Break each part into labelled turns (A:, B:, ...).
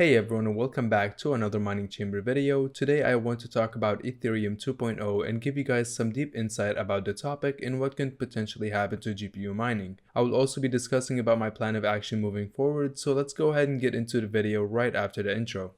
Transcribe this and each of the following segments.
A: Hey everyone, and welcome back to another mining chamber video. Today I want to talk about Ethereum 2.0 and give you guys some deep insight about the topic and what can potentially happen to GPU mining. I will also be discussing about my plan of action moving forward, so let's go ahead and get into the video right after the intro.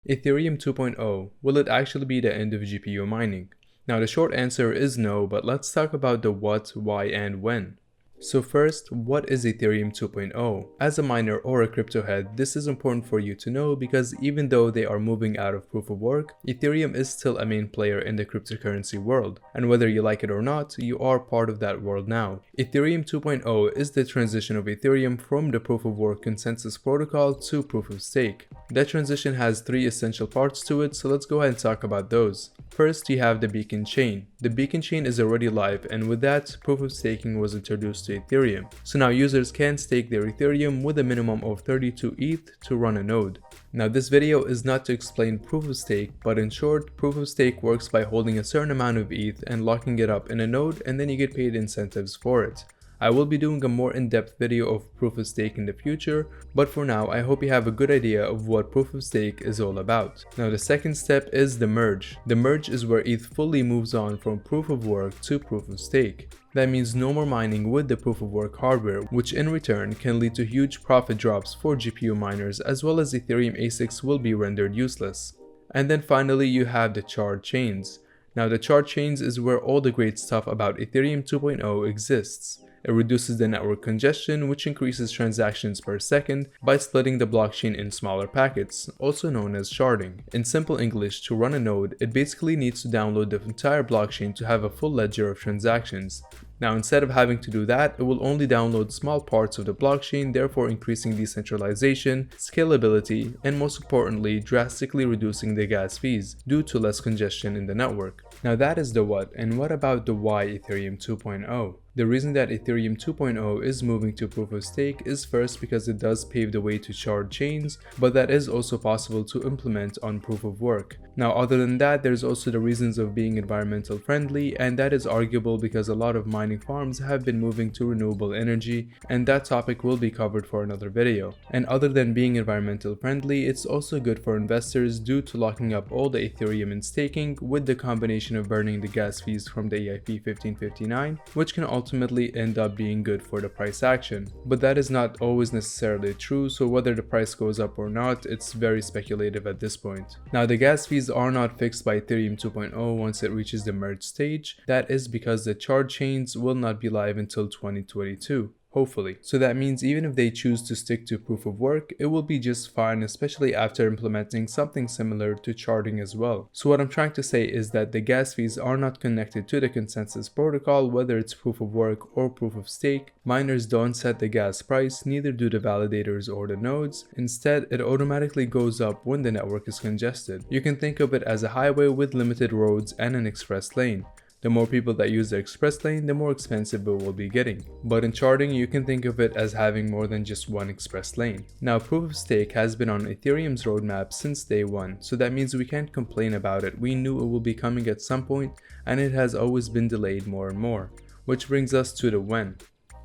A: Ethereum 2.0, will it actually be the end of GPU mining? Now the short answer is no, but let's talk about the what, why, and when. So first, what is Ethereum 2.0? As a miner or a crypto head, this is important for you to know because even though they are moving out of proof of work, Ethereum is still a main player in the cryptocurrency world. And whether you like it or not, you are part of that world now. Ethereum 2.0 is the transition of Ethereum from the proof of work consensus protocol to proof of stake. That transition has three essential parts to it, so let's go ahead and talk about those. First, you have the beacon chain. The beacon chain is already live, and with that, proof of staking was introduced to Ethereum. So now users can stake their Ethereum with a minimum of 32 ETH to run a node. Now this video is not to explain proof of stake, but in short, proof of stake works by holding a certain amount of ETH and locking it up in a node, and then you get paid incentives for it. I will be doing a more in-depth video of proof of stake in the future, but for now I hope you have a good idea of what proof of stake is all about. Now the second step is the merge. The merge is where ETH fully moves on from proof of work to proof of stake. That means no more mining with the proof of work hardware, which in return can lead to huge profit drops for GPU miners, as well as Ethereum ASICs will be rendered useless. And then finally you have the chart chains. Now the chart chains is where all the great stuff about Ethereum 2.0 exists. It reduces the network congestion, which increases transactions per second by splitting the blockchain in smaller packets, also known as sharding. In simple English, to run a node, it basically needs to download the entire blockchain to have a full ledger of transactions. Now instead of having to do that, it will only download small parts of the blockchain, therefore increasing decentralization, scalability, and most importantly, drastically reducing the gas fees due to less congestion in the network. Now that is the what, and what about the why Ethereum 2.0? The reason that Ethereum 2.0 is moving to proof of stake is first because it does pave the way to shard chains, but that is also possible to implement on proof of work. Now other than that, there's also the reasons of being environmental friendly, and that is arguable because a lot of mining farms have been moving to renewable energy, and that topic will be covered for another video. And other than being environmental friendly, it's also good for investors due to locking up all the Ethereum in staking with the combination of burning the gas fees from the EIP 1559, which can ultimately end up being good for the price action. But that is not always necessarily true, so whether the price goes up or not, it's very speculative at this point. Now the gas fees are not fixed by Ethereum 2.0 once it reaches the merge stage. That is because the chart chains will not be live until 2022. Hopefully. So that means even if they choose to stick to proof of work, it will be just fine, especially after implementing something similar to charting as well. So what I'm trying to say is that the gas fees are not connected to the consensus protocol, whether it's proof of work or proof of stake. Miners don't set the gas price, neither do the validators or the nodes. Instead, it automatically goes up when the network is congested. You can think of it as a highway with limited roads and an express lane. The more people that use the express lane, the more expensive it will be getting. But in charting, you can think of it as having more than just one express lane. Now, proof of stake has been on Ethereum's roadmap since day one, so that means we can't complain about it. We knew it will be coming at some point, and it has always been delayed more and more. Which brings us to the when.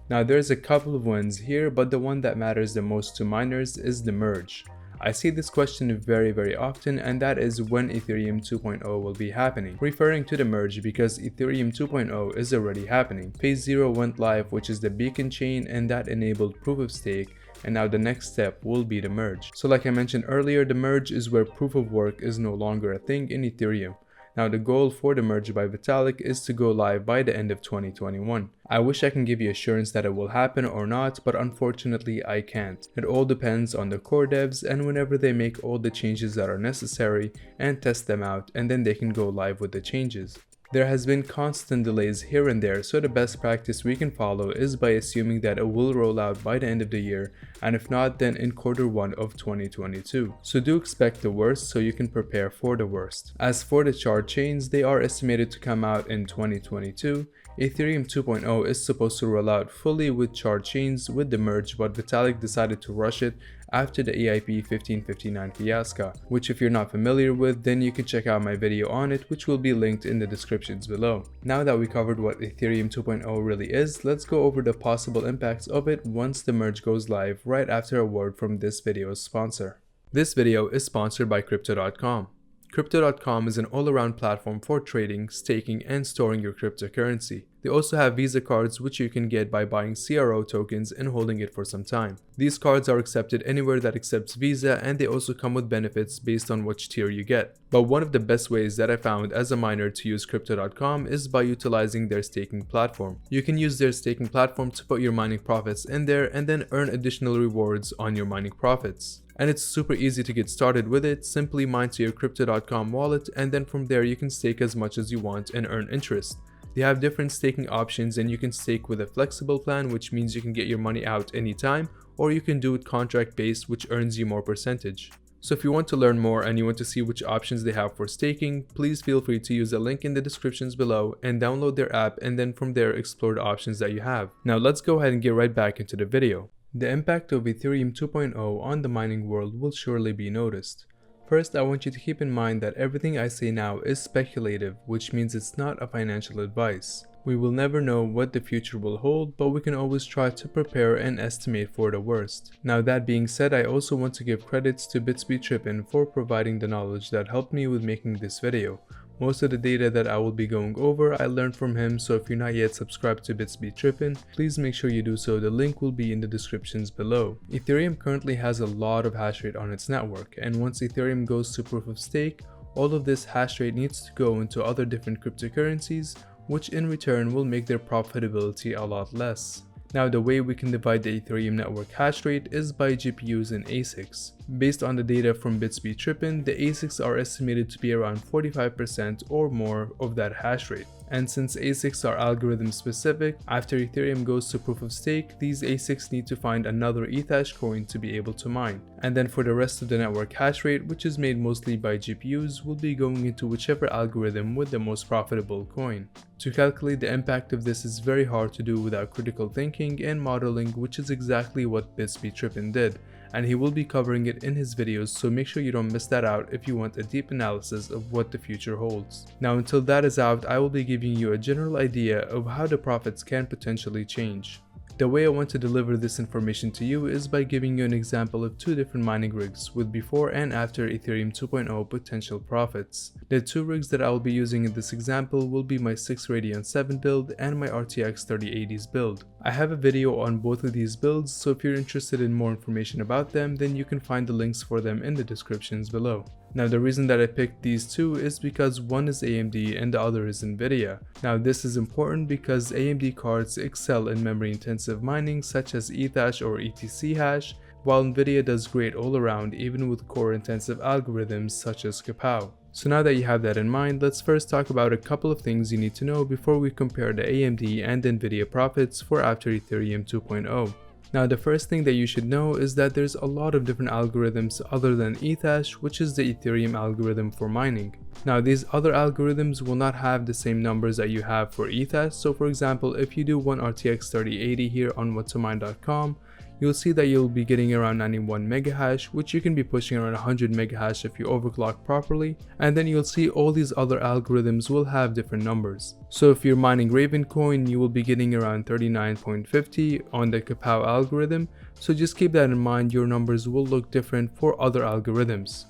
A: Now, there's a couple of whens here, but the one that matters the most to miners is the merge. I see this question very often, and that is when Ethereum 2.0 will be happening, referring to the merge because Ethereum 2.0 is already happening. Phase 0 went live, which is the beacon chain, and that enabled proof of stake, and now the next step will be the merge. So like I mentioned earlier, the merge is where proof of work is no longer a thing in Ethereum. Now the goal for the merge by Vitalik is to go live by the end of 2021. I wish I can give you assurance that it will happen or not, but unfortunately I can't. It all depends on the core devs and whenever they make all the changes that are necessary and test them out, and then they can go live with the changes. There has been constant delays here and there, so the best practice we can follow is by assuming that it will roll out by the end of the year, and if not, then in Q1 of 2022. So do expect the worst so you can prepare for the worst. As for the chart chains, they are estimated to come out in 2022. Ethereum 2.0 is supposed to roll out fully with chart chains with the merge, but Vitalik decided to rush it after the EIP 1559 fiasco, which if you're not familiar with, then you can check out my video on it, which will be linked in the descriptions below. Now that we covered what Ethereum 2.0 really is, let's go over the possible impacts of it once the merge goes live, right after a word from this video's sponsor. This video is sponsored by Crypto.com. Crypto.com is an all-around platform for trading, staking, and storing your cryptocurrency. They also have Visa cards which you can get by buying CRO tokens and holding it for some time. These cards are accepted anywhere that accepts Visa, and they also come with benefits based on which tier you get. But one of the best ways that I found as a miner to use Crypto.com is by utilizing their staking platform. You can use their staking platform to put your mining profits in there and then earn additional rewards on your mining profits. And it's super easy to get started with it. Simply mine to your Crypto.com wallet, and then from there you can stake as much as you want and earn interest. They have different staking options, and you can stake with a flexible plan, which means you can get your money out anytime, or you can do it contract based, which earns you more percentage. So if you want to learn more and you want to see which options they have for staking, please feel free to use the link in the descriptions below and download their app, and then from there explore the options that you have. Now let's go ahead and get right back into the video. The impact of Ethereum 2.0 on the mining world will surely be noticed. First, I want you to keep in mind that everything I say now is speculative, which means it's not a financial advice. We will never know what the future will hold, but we can always try to prepare and estimate for the worst. Now that being said, I also want to give credits to BitsBeTrippin for providing the knowledge that helped me with making this video. Most of the data that I will be going over I learned from him, so if you're not yet subscribed to BitsBeTrippin, please make sure you do so. The link will be in the descriptions below. Ethereum currently has a lot of hash rate on its network, and once Ethereum goes to proof of stake, all of this hash rate needs to go into other different cryptocurrencies, which in return will make their profitability a lot less. Now the way we can divide the Ethereum network hash rate is by GPUs and ASICs. Based on the data from BitsBeTrippin, the ASICs are estimated to be around 45% or more of that hash rate. And since ASICs are algorithm specific, after Ethereum goes to proof of stake, these ASICs need to find another ETH coin to be able to mine. And then for the rest of the network hash rate, which is made mostly by GPUs, will be going into whichever algorithm with the most profitable coin. To calculate the impact of this is very hard to do without critical thinking and modeling, which is exactly what BitsBeTrippin did, and he will be covering it in his videos, so make sure you don't miss that out if you want a deep analysis of what the future holds. Now until that is out, I will be giving you a general idea of how the profits can potentially change. The way I want to deliver this information to you is by giving you an example of two different mining rigs with before and after Ethereum 2.0 potential profits. The two rigs that I will be using in this example will be my 6 Radeon 7 build and my RTX 3080s build. I have a video on both of these builds, so if you're interested in more information about them, then you can find the links for them in the descriptions below. Now the reason that I picked these two is because one is AMD and the other is Nvidia. Now this is important because AMD cards excel in memory intensive mining such as ETH or ETC hash, while Nvidia does great all around even with core intensive algorithms such as Kapow. So now that you have that in mind, let's first talk about a couple of things you need to know before we compare the AMD and Nvidia profits for after Ethereum 2.0. Now the first thing that you should know is that there's a lot of different algorithms other than ETH, which is the Ethereum algorithm for mining. Now these other algorithms will not have the same numbers that you have for ETH, so for example if you do one RTX 3080 here on whattomine.com, you'll see that you'll be getting around 91 megahash, which you can be pushing around 100 megahash if you overclock properly, and then you'll see all these other algorithms will have different numbers. So if you're mining Raven coin, you will be getting around 39.50 on the Kapow algorithm, so just keep that in mind. Your numbers will look different for other algorithms.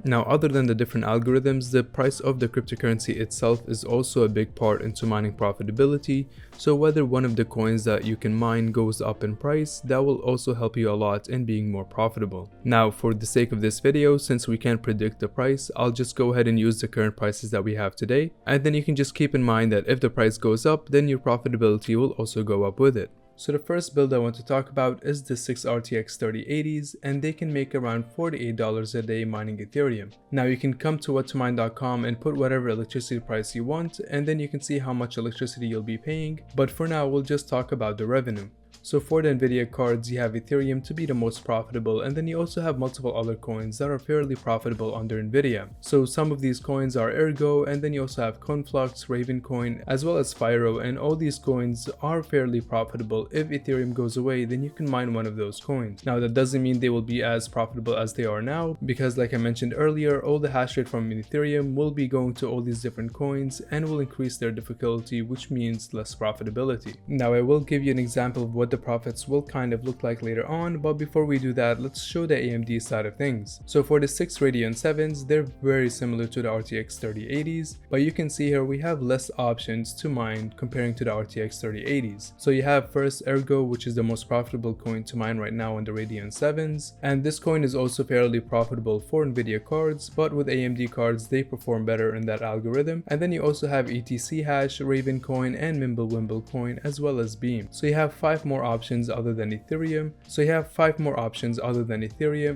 A: Now other than the different algorithms, the price of the cryptocurrency itself is also a big part into mining profitability, so whether one of the coins that you can mine goes up in price, that will also help you a lot in being more profitable. Now for the sake of this video, since we can't predict the price, I'll just go ahead and use the current prices that we have today, and then you can just keep in mind that if the price goes up, then your profitability will also go up with it. So the first build I want to talk about is the 6 RTX 3080s, and they can make around $48 a day mining Ethereum. Now you can come to whattomine.com and put whatever electricity price you want, and then you can see how much electricity you'll be paying, but for now we'll just talk about the revenue. So for the Nvidia cards, you have Ethereum to be the most profitable, and then you also have multiple other coins that are fairly profitable under Nvidia. So some of these coins are Ergo, and then you also have Conflux, Ravencoin, as well as Fyro, and all these coins are fairly profitable. If Ethereum goes away, then you can mine one of those coins. Now that doesn't mean they will be as profitable as they are now, because like I mentioned earlier, all the hash rate from Ethereum will be going to all these different coins and will increase their difficulty, which means less profitability. Now I will give you an example of what the profits will kind of look like later on, but before we do that, let's show the AMD side of things. So for the 6 Radeon 7s, they're very similar to the RTX 3080s, but you can see here we have less options to mine comparing to the RTX 3080s. So you have first Ergo, which is the most profitable coin to mine right now on the Radeon 7s, and this coin is also fairly profitable for Nvidia cards, but with AMD cards they perform better in that algorithm. And then you also have ETC Hash, Ravencoin, and Mimblewimble coin, as well as Beam. So you have 5 more options other than Ethereum.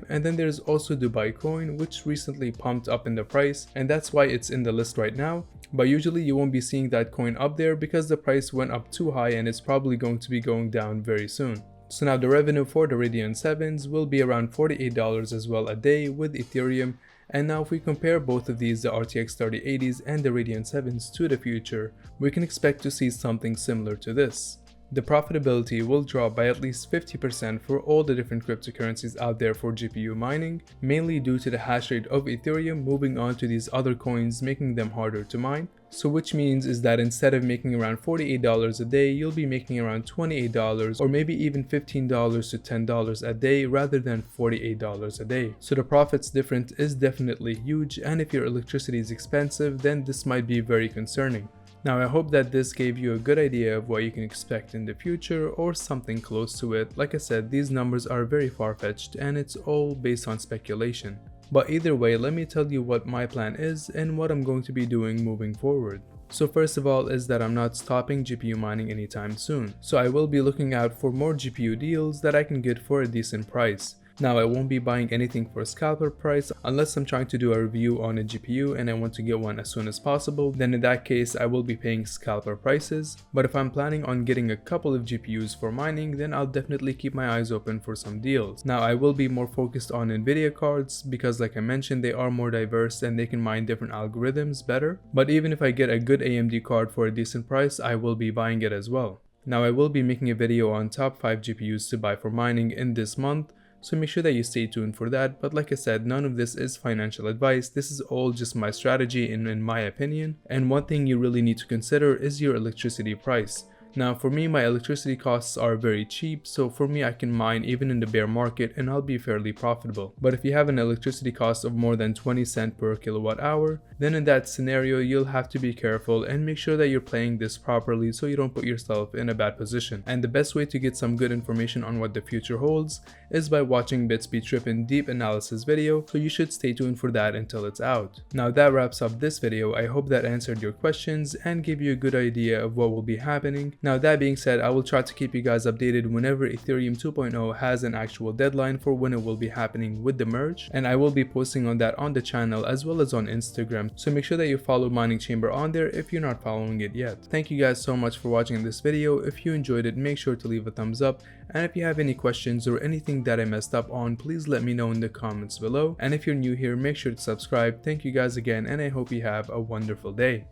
A: And then there's also Dubai coin, which recently pumped up in the price, and that's why it's in the list right now. But usually you won't be seeing that coin up there because the price went up too high and it's probably going to be going down very soon. So now the revenue for the Radeon 7s will be around $48 as well a day with Ethereum. And now if we compare both of these, the RTX 3080s and the Radeon 7s, to the future, we can expect to see something similar to this. The profitability will drop by at least 50% for all the different cryptocurrencies out there for GPU mining, mainly due to the hash rate of Ethereum moving on to these other coins, making them harder to mine. So which means is that instead of making around $48 a day, you'll be making around $28 or maybe even $15 to $10 a day rather than $48 a day. So the profits difference is definitely huge, and if your electricity is expensive, then this might be very concerning. Now I hope that this gave you a good idea of what you can expect in the future or something close to it. Like I said, these numbers are very far-fetched and it's all based on speculation. But either way, let me tell you what my plan is and what I'm going to be doing moving forward. So first of all is that I'm not stopping GPU mining anytime soon. So I will be looking out for more GPU deals that I can get for a decent price. Now I won't be buying anything for a scalper price unless I'm trying to do a review on a GPU and I want to get one as soon as possible. Then in that case I will be paying scalper prices. But if I'm planning on getting a couple of GPUs for mining, then I'll definitely keep my eyes open for some deals. Now I will be more focused on Nvidia cards because like I mentioned, they are more diverse and they can mine different algorithms better. But even if I get a good AMD card for a decent price, I will be buying it as well. Now I will be making a video on top 5 GPUs to buy for mining in this month, so make sure that you stay tuned for that. But like I said, none of this is financial advice. This is all just my strategy in my opinion. And one thing you really need to consider is your electricity price. Now for me, my electricity costs are very cheap, so for me I can mine even in the bear market and I'll be fairly profitable. But if you have an electricity cost of more than 20 cents per kilowatt hour, then in that scenario you'll have to be careful and make sure that you're playing this properly so you don't put yourself in a bad position. And the best way to get some good information on what the future holds is by watching Bitsby Trippin' deep analysis video, so you should stay tuned for that until it's out. Now that wraps up this video. I hope that answered your questions and gave you a good idea of what will be happening. Now that being said, I will try to keep you guys updated whenever Ethereum 2.0 has an actual deadline for when it will be happening with the merge, and I will be posting on that on the channel as well as on Instagram, so make sure that you follow Mining Chamber on there if you're not following it yet. Thank you guys so much for watching this video. If you enjoyed it, make sure to leave a thumbs up, and if you have any questions or anything that I messed up on, please let me know in the comments below. And if you're new here, make sure to subscribe. Thank you guys again, and I hope you have a wonderful day.